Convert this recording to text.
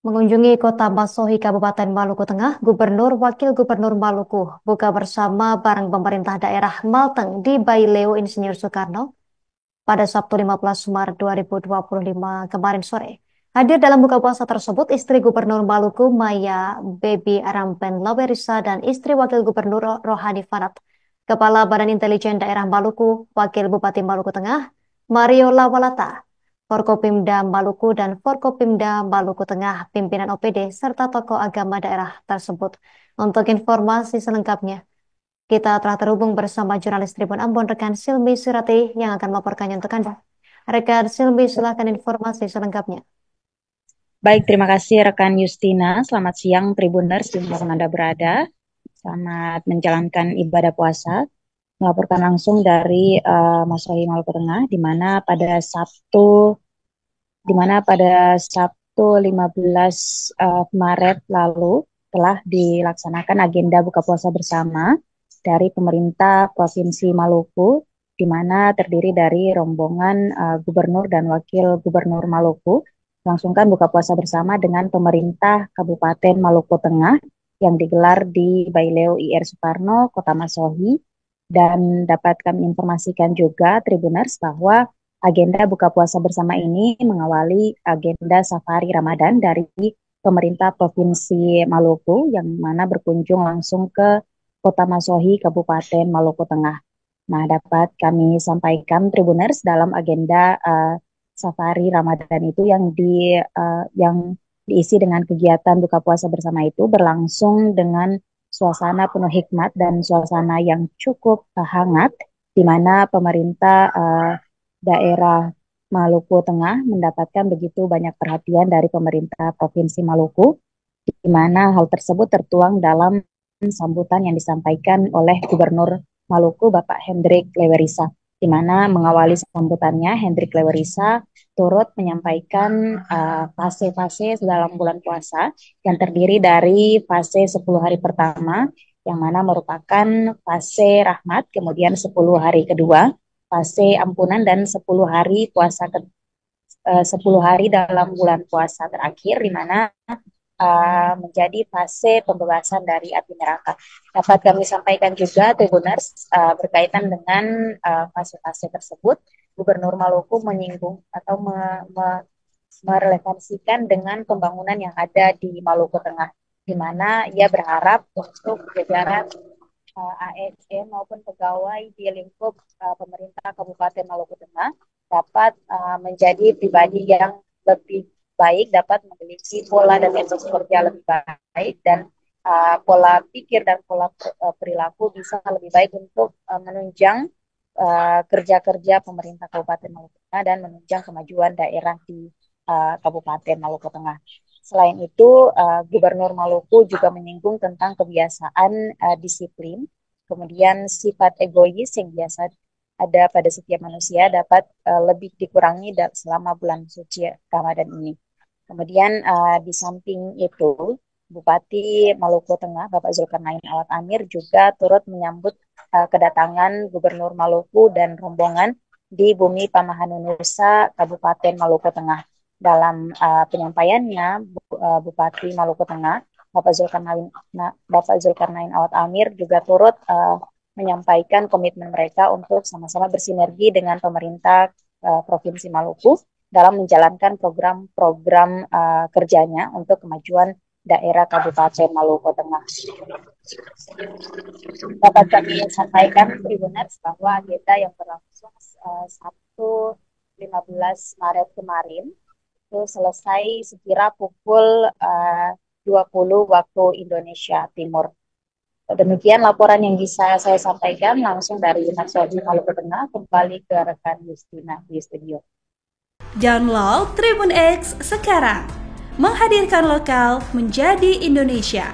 Mengunjungi Kota Basohi, Kabupaten Maluku Tengah, Gubernur Wakil Gubernur Maluku buka bersama bareng pemerintah daerah Malteng di Baileo Insinyur Soekarno pada Sabtu 15 Maret 2025 kemarin sore. Hadir dalam buka puasa tersebut istri Gubernur Maluku Maya Baby Arampen Lawerisa dan istri Wakil Gubernur Rohani Fanat, Kepala Badan Intelijen Daerah Maluku, Wakil Bupati Maluku Tengah, Mario Lawalata, Forkopimda Maluku dan Forkopimda Maluku Tengah, pimpinan OPD, serta tokoh agama daerah tersebut. Untuk informasi selengkapnya, kita telah terhubung bersama jurnalis Tribun Ambon, rekan Silmi Surati, yang akan melaporkannya untuk Anda. Rekan Silmi, silakan informasi selengkapnya. Baik, terima kasih rekan Justina. Selamat siang Tribuners dimanapun Anda berada. Selamat menjalankan ibadah puasa. Melaporkan langsung dari Masohi Maluku Tengah, di mana pada Sabtu 15 Maret lalu telah dilaksanakan agenda buka puasa bersama dari pemerintah Provinsi Maluku, di mana terdiri dari rombongan Gubernur dan Wakil Gubernur Maluku melangsungkan buka puasa bersama dengan pemerintah Kabupaten Maluku Tengah yang digelar di Baileo IR Soekarno, Kota Masohi. Dan dapat kami informasikan juga Tribuners bahwa agenda buka puasa bersama ini mengawali agenda safari Ramadan dari pemerintah Provinsi Maluku yang mana berkunjung langsung ke Kota Masohi, Kabupaten Maluku Tengah. Nah, dapat kami sampaikan Tribuners dalam agenda safari Ramadan itu yang diisi dengan kegiatan buka puasa bersama itu berlangsung dengan suasana penuh hikmat dan suasana yang cukup hangat, di mana pemerintah daerah Maluku Tengah mendapatkan begitu banyak perhatian dari pemerintah Provinsi Maluku, di mana hal tersebut tertuang dalam sambutan yang disampaikan oleh Gubernur Maluku Bapak Hendrik Lewerisa, di mana mengawali sambutannya Hendrik Lewerisa turut menyampaikan fase-fase dalam bulan puasa yang terdiri dari fase 10 hari pertama yang mana merupakan fase rahmat, kemudian 10 hari kedua fase ampunan dan 10 hari 10 hari dalam bulan puasa terakhir di mana menjadi fase pembebasan dari api neraka. Dapat kami sampaikan juga, Tribuners, berkaitan dengan fase-fase tersebut, Gubernur Maluku menyinggung atau merelevansikan dengan pembangunan yang ada di Maluku Tengah, di mana ia berharap untuk jajaran ASN maupun pegawai di lingkup pemerintah Kabupaten Maluku Tengah dapat menjadi pribadi yang lebih baik, dapat memiliki pola dan etos kerja lebih baik, dan pola pikir dan pola perilaku bisa lebih baik untuk menunjang kerja-kerja pemerintah Kabupaten Maluku Tengah dan menunjang kemajuan daerah di Kabupaten Maluku Tengah. Selain itu, Gubernur Maluku juga menyinggung tentang kebiasaan disiplin, kemudian sifat egois yang biasa ada pada setiap manusia dapat lebih dikurangi selama bulan suci Ramadan ini. Kemudian di samping itu, Bupati Maluku Tengah, Bapak Zulkarnain Awad Amir juga turut menyambut kedatangan Gubernur Maluku dan rombongan di Bumi Pamahan Nusa, Kabupaten Maluku Tengah. Dalam penyampaiannya, Bupati Maluku Tengah, Bapak Zulkarnain Awad Amir juga turut menyampaikan komitmen mereka untuk sama-sama bersinergi dengan pemerintah Provinsi Maluku dalam menjalankan program-program kerjanya untuk kemajuan daerah Kabupaten Maluku Tengah. Dapat kami sampaikan Tribuners bahwa agenda yang berlangsung Sabtu 15 Maret kemarin itu selesai sekira pukul 20 waktu Indonesia Timur. Demikian laporan yang bisa saya sampaikan langsung dari Masohi Maluku Tengah. Kembali ke rekan Justina di studio. Download Tribun X sekarang, menghadirkan lokal menjadi Indonesia.